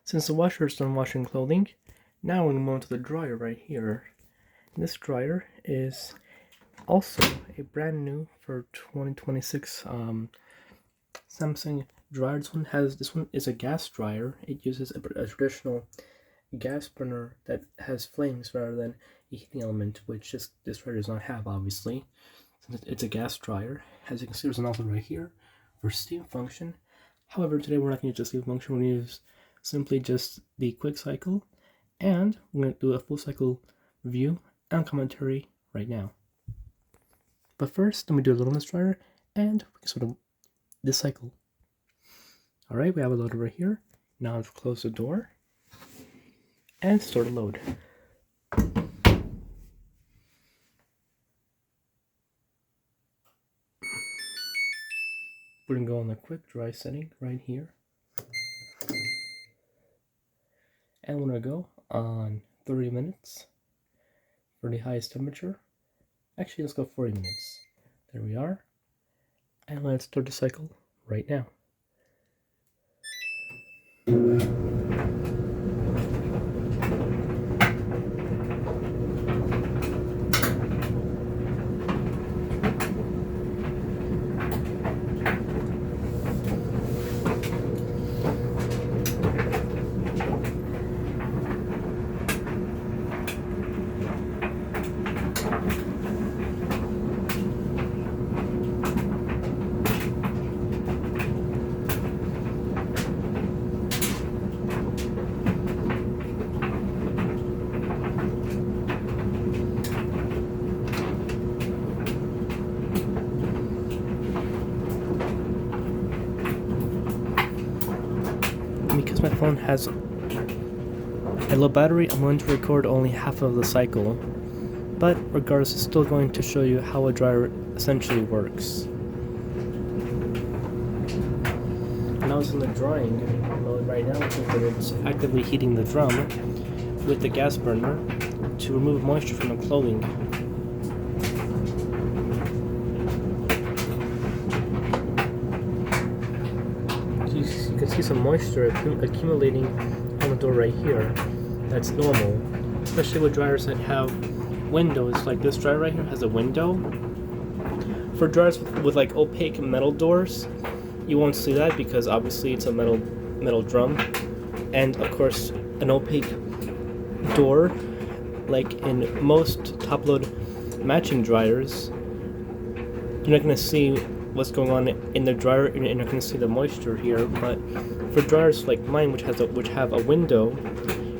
Since the washer is done washing clothing, now we're going to move on to the dryer right here. And this dryer is also a brand new for 2026 Samsung dryer. This one is a gas dryer. It uses a traditional gas burner that has flames rather than a heating element, which this dryer does not have, obviously. Since it's a gas dryer, as you can see, there's an outlet right here for steam function. However, today we're not going to use the steam function. We're going to use simply just the quick cycle, and we're going to do a full cycle review and commentary right now. But first, let me do a little on this dryer, and we can sort of this cycle. Alright, we have a loader right here. Now I've closed the door and start a load. We're going to go on the quick dry setting right here. And we're going to go on 30 minutes for the highest temperature. Actually, let's go 40 minutes. There we are. And let's start the cycle right now. Because my phone has a low battery, I'm going to record only half of the cycle, but regardless, it's still going to show you how a dryer essentially works. Now it's in the drying mode right now, which means that it's actively heating the drum with the gas burner to remove moisture from the clothing. You can see some moisture accumulating on the door right here. That's normal, especially with dryers that have windows. Like this dryer right here has a window. For dryers with like opaque metal doors, you won't see that because obviously it's a metal drum, and of course an opaque door, like in most top-load matching dryers, you're not going to see what's going on in the dryer, and you're not going to see the moisture here. But for dryers like mine, which have a window,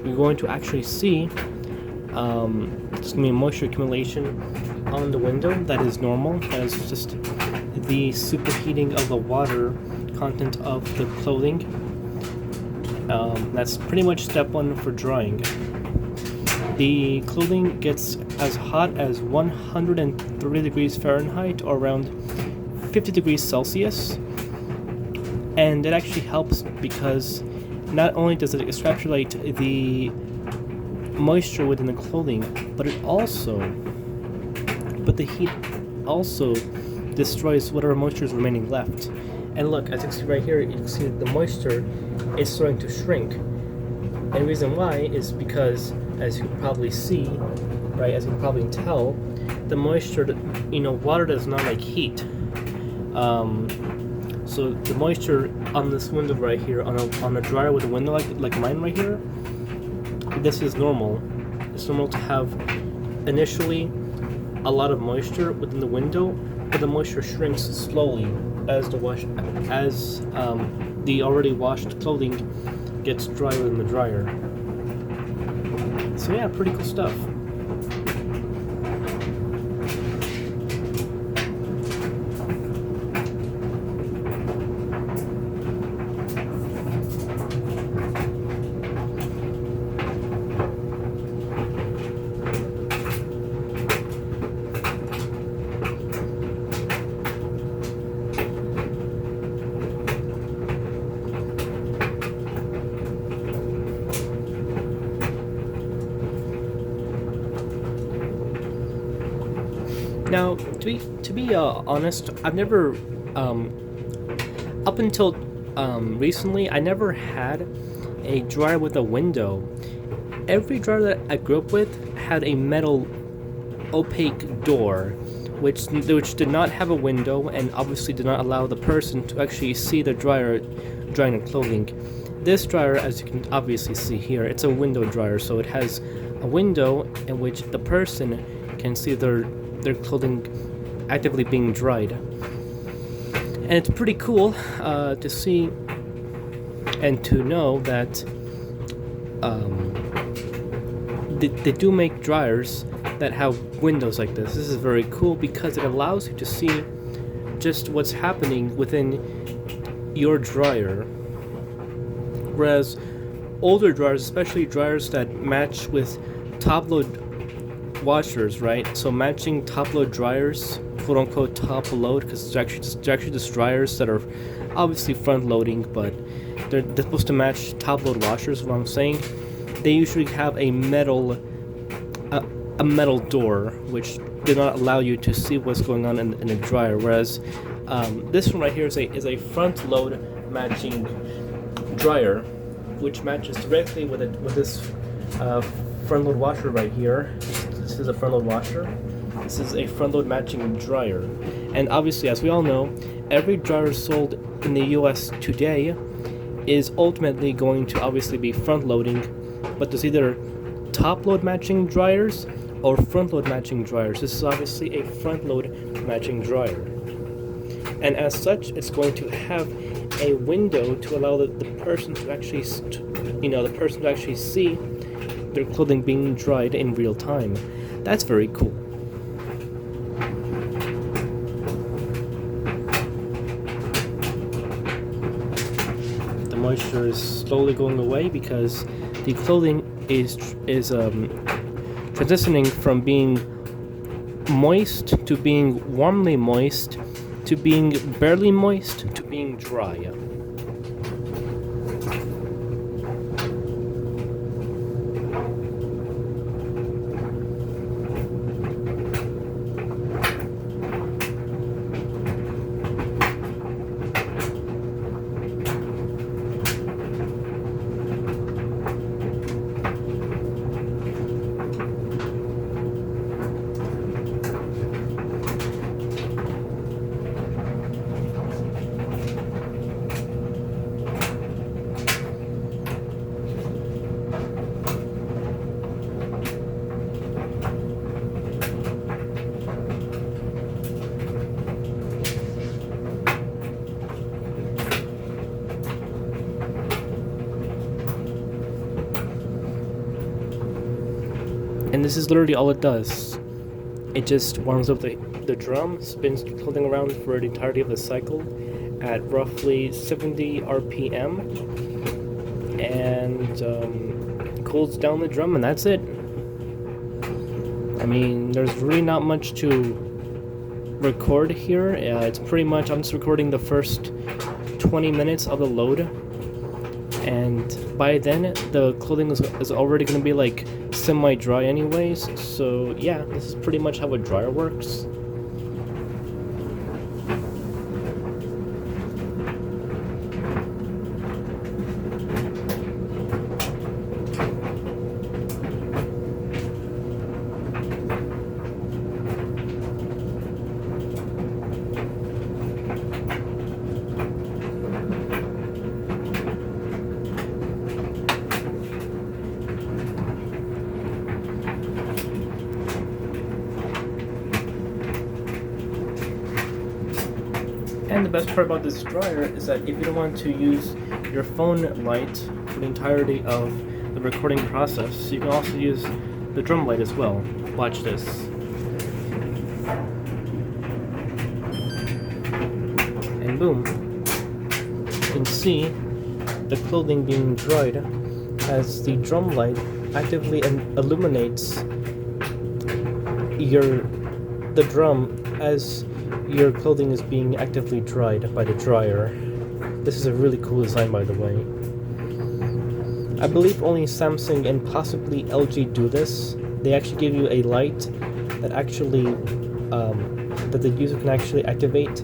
you're going to actually see there's going to be moisture accumulation on the window. That is normal. That is just the superheating of the water content of the clothing. That's pretty much step one for drying. The clothing gets as hot as 130 degrees Fahrenheit or around 50 degrees Celsius, and it actually helps because not only does it extrapolate the moisture within the clothing, but the heat also destroys whatever moisture is remaining left. And look, as you can see right here, you can see the moisture is starting to shrink. And the reason why is because, as you can probably see, right, as you can probably tell, the moisture, water does not like heat. So the moisture on this window right here, on a dryer with a window like mine right here, this is normal. It's normal to have initially a lot of moisture within the window, but the moisture shrinks slowly as the already washed clothing gets drier in the dryer. So yeah, pretty cool stuff. Now, to be honest, I've never, up until recently, I never had a dryer with a window. Every dryer that I grew up with had a metal opaque door, which did not have a window and obviously did not allow the person to actually see the dryer drying their clothing. This dryer, as you can obviously see here, it's a window dryer, so it has a window in which the person can see their clothing actively being dried. And it's pretty cool to see and to know that they do make dryers that have windows like this. This is very cool because it allows you to see just what's happening within your dryer. Whereas older dryers, especially dryers that match with top-load washers, right? So matching top-load dryers, quote-unquote top-load, because it's actually just dryers that are obviously front-loading, but they're supposed to match top-load washers, is what I'm saying. They usually have a metal door, which did not allow you to see what's going on in the dryer. Whereas this one right here is a front-load matching dryer, which matches directly with this front-load washer right here. This is a front-load washer. This is a front-load matching dryer. And obviously, as we all know, every dryer sold in the US today is ultimately going to obviously be front-loading, but there's either top-load matching dryers or front-load matching dryers. This is obviously a front-load matching dryer. And as such, it's going to have a window to allow the person to actually, see their clothing being dried in real time. That's very cool. The moisture is slowly going away because the clothing is transitioning from being moist to being warmly moist to being barely moist to being dry. And this is literally all it does. It just warms up the drum, spins the clothing around for the entirety of the cycle at roughly 70 RPM, and cools down the drum, and that's it. I mean, there's really not much to record here. It's pretty much, I'm just recording the first 20 minutes of the load, and by then the clothing is already going to be like semi-dry anyways, so yeah, this is pretty much how a dryer works. And the best part about this dryer is that if you don't want to use your phone light for the entirety of the recording process, you can also use the drum light as well. Watch this. And boom. You can see the clothing being dried as the drum light actively illuminates the drum as your clothing is being actively dried by the dryer. This is a really cool design, by the way. I believe only Samsung and possibly LG do this. They actually give you a light that actually that the user can actually activate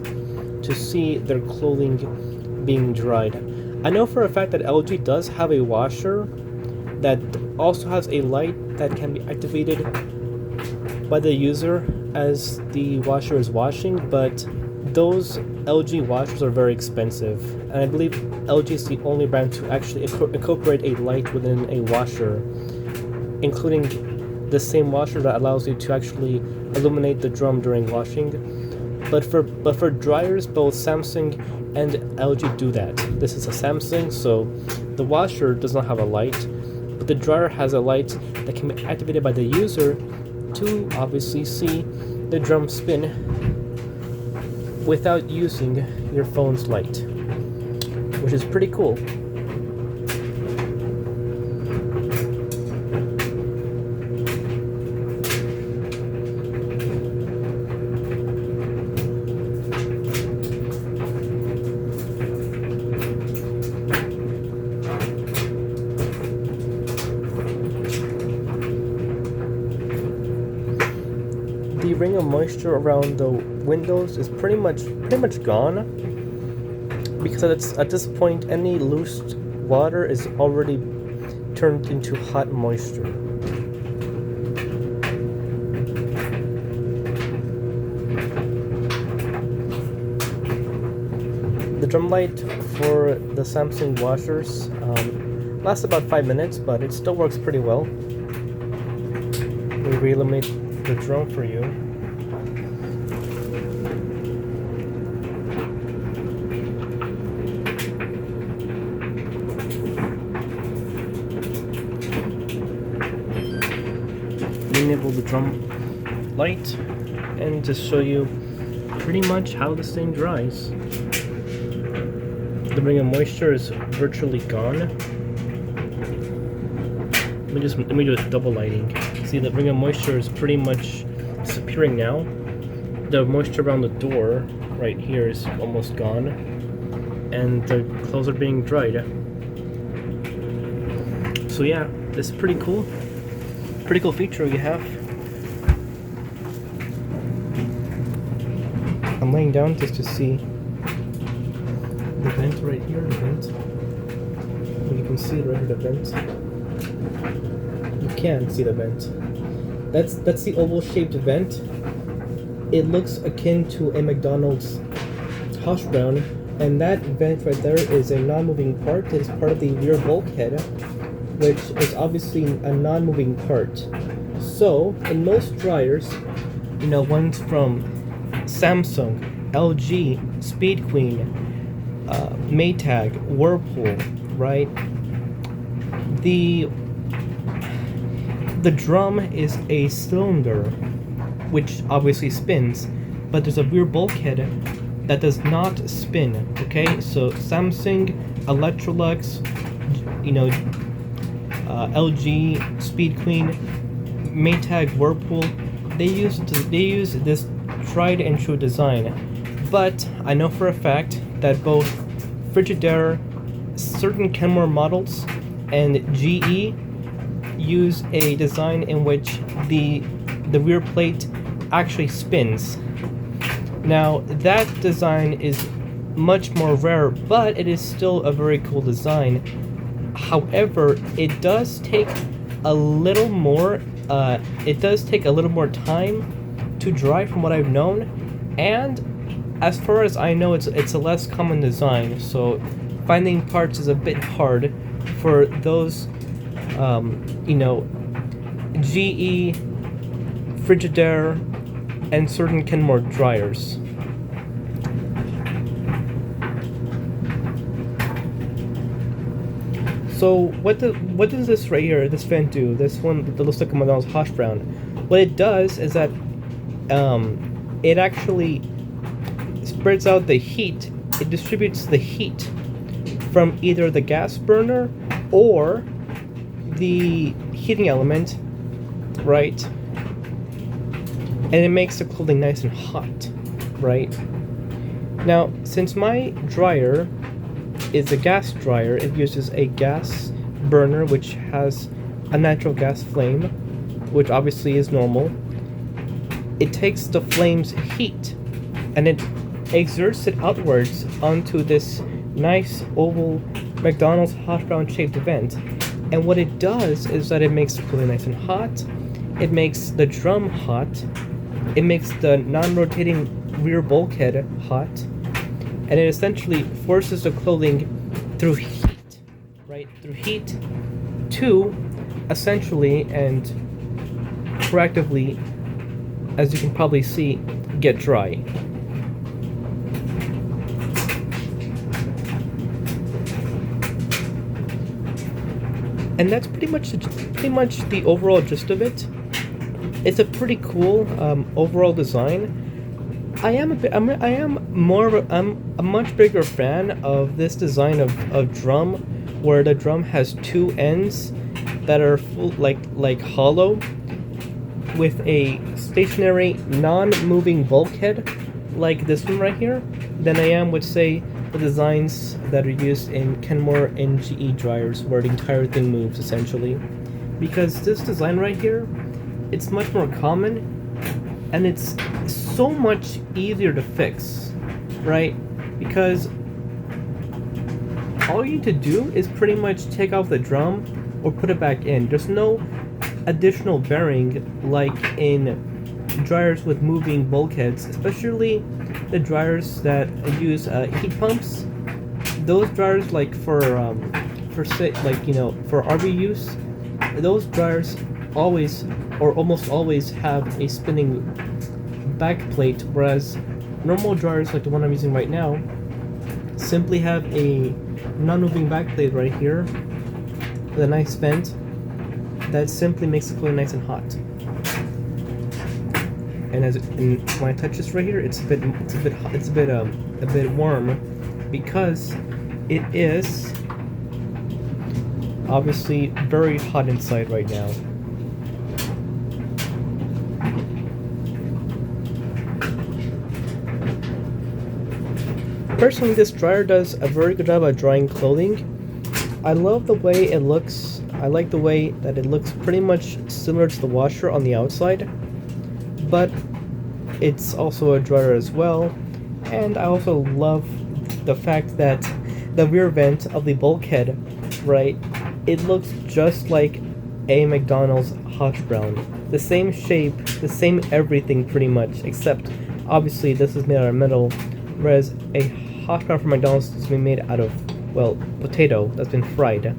to see their clothing being dried. I know for a fact that LG does have a washer that also has a light that can be activated by the user as the washer is washing, but those LG washers are very expensive, and I believe LG is the only brand to actually incorporate a light within a washer, including the same washer that allows you to actually illuminate the drum during washing. But for dryers, both Samsung and LG do that. This is a Samsung, so the washer does not have a light, but the dryer has a light that can be activated by the user to obviously see the drum spin without using your phone's light, which is pretty cool. The ring of moisture around the windows is pretty much gone, because at this point any loose water is already turned into hot moisture. The drum light for the Samsung washers lasts about 5 minutes, but it still works pretty well. We re-illuminate the drum for you. Enable the drum light and just show you pretty much how this thing dries. The ring of moisture is virtually gone. Let me do a double lighting. See, the ring of moisture is pretty much disappearing now. The moisture around the door right here is almost gone, and the clothes are being dried. So yeah, this is pretty cool. Pretty cool feature you have. I'm laying down just to see the vent right here. The vent. You can see right here the vent. You can see the vent. That's the oval-shaped vent. It looks akin to a McDonald's hash brown, and that vent right there is a non-moving part. It is part of the rear bulkhead, which is obviously a non-moving part. So, in most dryers, ones from Samsung, LG, Speed Queen, Maytag, Whirlpool, right? The drum is a cylinder, which obviously spins, but there's a rear bulkhead that does not spin, okay? So Samsung, Electrolux, LG, Speed Queen, Maytag, Whirlpool, they use this tried and true design. But I know for a fact that both Frigidaire, certain Kenmore models, and GE use a design in which the rear plate actually spins. Now that design is much more rare, but it is still a very cool design. However, it does take a little more time to dry from what I've known, and as far as I know, it's a less common design, so finding parts is a bit hard for those GE, Frigidaire, and certain Kenmore dryers. So what does this right here, this vent do? This one that looks like a McDonald's hash brown. What it does is that it actually spreads out the heat. It distributes the heat from either the gas burner or the heating element, right? And it makes the clothing nice and hot, right? Now, since my dryer is a gas dryer, it uses a gas burner which has a natural gas flame, which obviously is normal. It takes the flame's heat and it exerts it outwards onto this nice oval McDonald's hash brown shaped vent. And what it does is that it makes the cooling nice and hot. It makes the drum hot. It makes the non-rotating rear bulkhead hot. And it essentially forces the clothing through heat, right? Through heat to essentially and proactively, as you can probably see, get dry. And that's pretty much the overall gist of it. It's a pretty cool overall design. I'm a much bigger fan of this design of drum, where the drum has two ends that are full, like hollow, with a stationary non-moving bulkhead like this one right here, than I am with, say, the designs that are used in Kenmore and GE dryers, where the entire thing moves essentially. Because this design right here, it's much more common, and it's so much easier to fix, right? Because all you need to do is pretty much take off the drum or put it back in. There's no additional bearing like in dryers with moving bulkheads, especially the dryers that use heat pumps. Those dryers, like for say, like, you know, for RV use, those dryers always or almost always have a spinning back plate, whereas normal dryers like the one I'm using right now simply have a non-moving back plate right here with a nice vent that simply makes the cooling nice and hot. And when I touch this right here, it's a bit warm, because it is obviously very hot inside right now. Personally, this dryer does a very good job at drying clothing. I love the way it looks. I like the way that it looks pretty much similar to the washer on the outside, but it's also a dryer as well. And I also love the fact that the rear vent of the bulkhead, right, it looks just like a McDonald's hash brown. The same shape, the same everything pretty much, except obviously this is made out of metal, whereas a hash brown from McDonald's is made out of, well, potato that's been fried.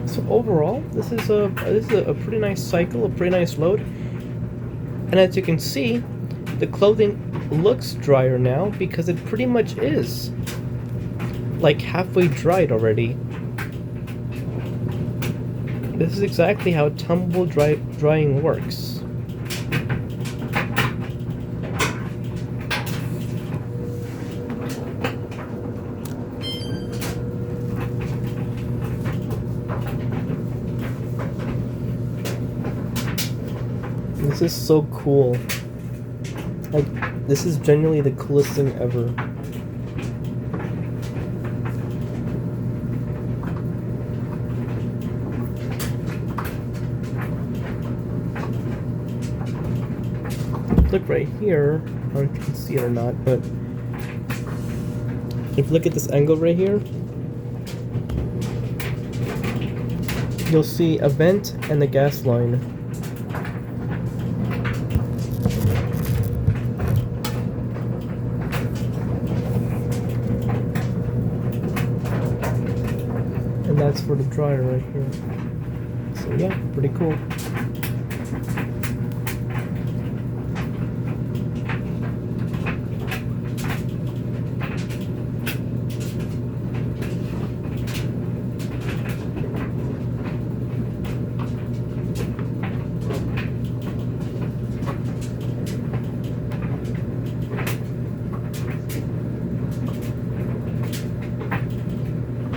So overall, this is a pretty nice cycle, a pretty nice load. And as you can see, the clothing looks drier now because it pretty much is like halfway dried already. This is exactly how tumble drying works. This is so cool. Like, this is genuinely the coolest thing ever. Look right here, I don't know if you can see it or not, but if you look at this angle right here, you'll see a vent and the gas line. And that's for the dryer right here. So yeah, pretty cool.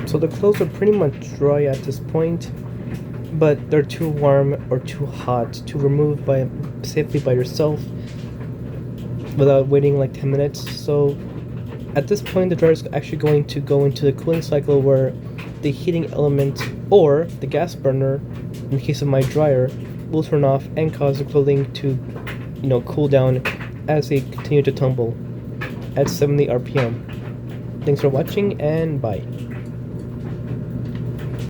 So the clothes are pretty much dry at this point, but they're too warm or too hot to remove safely by yourself without waiting like 10 minutes. So at this point, the dryer is actually going to go into the cooling cycle, where the heating element or the gas burner, in the case of my dryer, will turn off and cause the clothing to, cool down as they continue to tumble at 70 RPM. Thanks for watching, and bye.